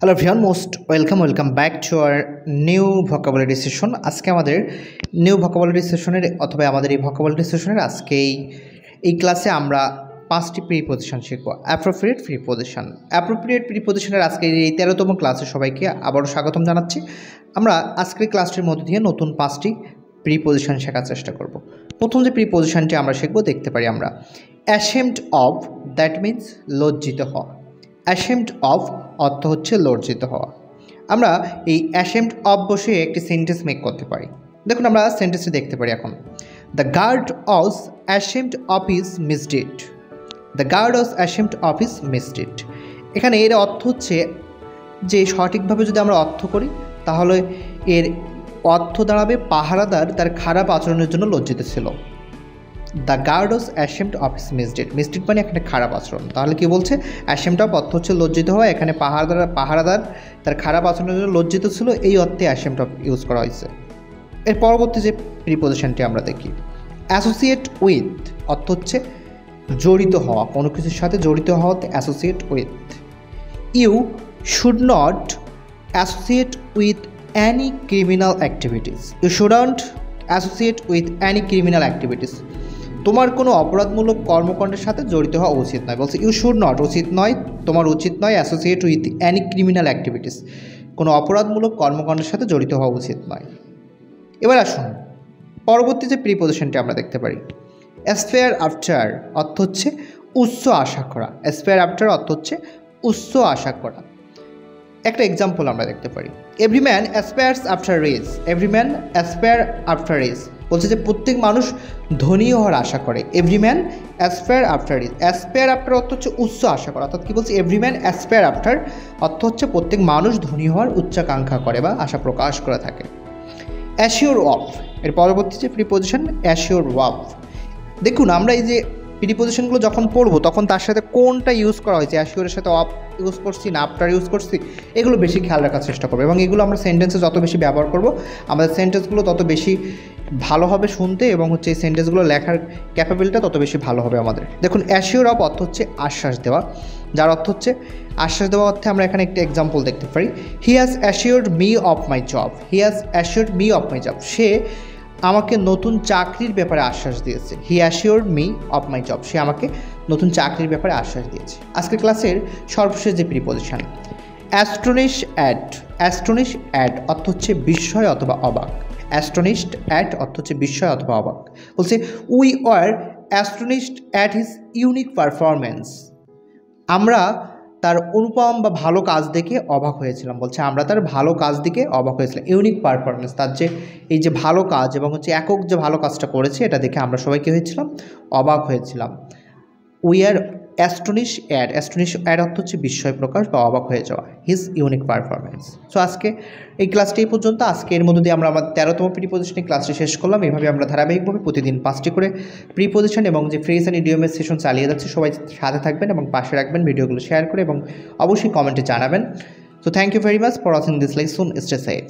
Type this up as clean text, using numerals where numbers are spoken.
Hello everyone, most welcome back to our new vocabulary session. আজকে আমাদের new vocabulary সেশনের অথবা আমাদের এই ভোকাবুলারি সেশনের এই ক্লাসে আমরা 5টি প্রিপোজিশন শিখব। অ্যাপ্রোপ্রিয়েট প্রিপোজিশনের আজকের এই 13তম ক্লাসে সবাইকে আবারও স্বাগতম জানাচ্ছি। আমরা আজকের ক্লাসটির মধ্যে দিয়ে নতুন 5টি প্রিপোজিশন শেখার চেষ্টা করব। প্রথম যে প্রিপোজিশনটি আমরা শিখব দেখতে পারি আমরা অ্যাশেমড অফ, দ্যাট মিনস লজ্জিত হওয়া। অ্যাশেমড অফ অর্থ হচ্ছে লজ্জিত হওয়া। আমরা এই অ্যাশেমড অফ বসে একটি সেন্টেন্স মেক করতে পারি। দেখুন আমরা সেন্টেন্সটি দেখতে পারি এখন। The guard was ashamed of his misdeed. The guard was ashamed of his misdeed. এখানে এর অর্থ হচ্ছে যে সঠিকভাবে যদি আমরা অর্থ করি তাহলে এর অর্থ দাঁড়াবে পাহারাদার তার খারাপ আচরণের জন্য লজ্জিত ছিল। The guard was ashamed of his misdeed. Misdeed মানে এখানে খারাপ আচরণ। তাহলে কি বলছে? অ্যাশেমড অফ অর্থ হচ্ছে লজ্জিত হওয়া। এখানে পাহারাদার তার খারাপ আচরণের জন্য লজ্জিত ছিল, এই অর্থে অ্যাশেমড অফ ইউজ করা হয়েছে। এর পরবর্তী যে প্রিপোজিশনটি আমরা দেখি অ্যাসোসিয়েট উইথ অর্থ হচ্ছে জড়িত হওয়া, কোনো কিছুর সাথে জড়িত হওয়াতে associate with. You should not associate with any criminal activities. You shouldn't associate with any criminal activities. তোমার কোনো অপরাধমূলক কর্মকাণ্ডের সাথে জড়িত হওয়া উচিত নয়। বলছে ইউ শুড নট, উচিত নয়, তোমার উচিত নয় associate with any criminal activities, কোনো অপরাধমূলক কর্মকাণ্ডের সাথে জড়িত হওয়া উচিত নয়। এবার আসুন পরবর্তী যে প্রিপোজিশনটি আমরা দেখতে পারি অ্যাসপায়ার আফটার অর্থ হচ্ছে উচ্চ আশা করা। অ্যাসপায়ার আফটার অর্থ হচ্ছে উচ্চ আশা করা। একটা এক্সাম্পল আমরা দেখতে পারি every man aspires after riches. Every man aspire after riches বলছে যে প্রত্যেক মানুষ ধনী হওয়ার আশা করে। Every man aspire after riches. Aspire after অর্থ হচ্ছে উচ্চ আশা করা। অর্থাৎ কী বলছে? এভরি ম্যান অ্যাসপায়ার আফটার অর্থ হচ্ছে প্রত্যেক মানুষ ধনী হওয়ার উচ্চাকাঙ্ক্ষা করে বা আশা প্রকাশ করে থাকে। অ্যাসিওর অফ এর পরবর্তী যে প্রিপোজিশন অ্যাসিওর অফ। দেখুন আমরা এই যে প্রিপোজিশনগুলো যখন পড়বো তখন তার সাথে কোনটা ইউজ করা হয়েছে, অ্যাসিওরের সাথে অফ ইউজ করছি না আফটার ইউজ করছি, এগুলো বেশি খেয়াল রাখার চেষ্টা করবো এবং এগুলো আমরা সেন্টেন্সে যত বেশি ব্যবহার করব আমাদের সেন্টেন্সগুলো তত বেশি ভালো হবে শুনতে এবং হচ্ছে এই সেন্টেন্সগুলো লেখার ক্যাপাবিলিটিটা তত বেশি ভালো হবে আমাদের। দেখুন অ্যাসিওর অফ অর্থ হচ্ছে আশ্বাস দেওয়া, যার অর্থ হচ্ছে আশ্বাস দেওয়া অর্থে আমরা এখানে একটা এক্সাম্পল দেখতে পারি he has assured me of my job. He has assured me of my job. সে আমাকে নতুন চাকরির ব্যাপারে আশ্বাস দিয়েছে। He assured me of my job. সে আমাকে নতুন চাকরির ব্যাপারে আশ্বাস দিয়েছে। আজকের ক্লাসের সর্বশেষ যে preposition astonish at. Astonish at অর্থ হচ্ছে বিস্ময় অথবা অবাক। অ্যাস্টনিশড অ্যাট অর্থ হচ্ছে বিস্ময় অথবা অবাক। বলছে we are astonished at his unique performance. আমরা তার অনুপম বা ভালো কাজ দেখে অবাক হয়েছিলাম। বলছে আমরা তার ভালো কাজ দেখে অবাক হয়েছিলাম। ইউনিক পারফরমেন্স, তার যে এই যে ভালো কাজ এবং হচ্ছে একক যে ভালো কাজটা করেছে এটা দেখে আমরা সবাই কী হয়েছিলাম? অবাক হয়েছিলাম। We are astonish at. Astonish at অর্থ হচ্ছে বিস্ময় প্রকাশ বা অবাক হয়ে যাওয়া, হিজ ইউনিক পারফরমেন্স। সো আজকে এই ক্লাসটি এই পর্যন্ত। আজকে এর মধ্যে দিয়ে আমরা আমার 13তম প্রিপোজিশনে ক্লাসটি শেষ করলাম। এইভাবে আমরা ধারাবাহিকভাবে প্রতিদিন 5টি করে প্রিপোজিশন এবং যে ফ্রেজ অ্যান্ড ইডিয়মের সেশন চালিয়ে যাচ্ছে। সবাই সাথে থাকবেন এবং পাশে রাখবেন, ভিডিওগুলো শেয়ার করে এবং অবশ্যই কমেন্টে জানাবেন। So thank you very much for watching this lesson. Stay safe.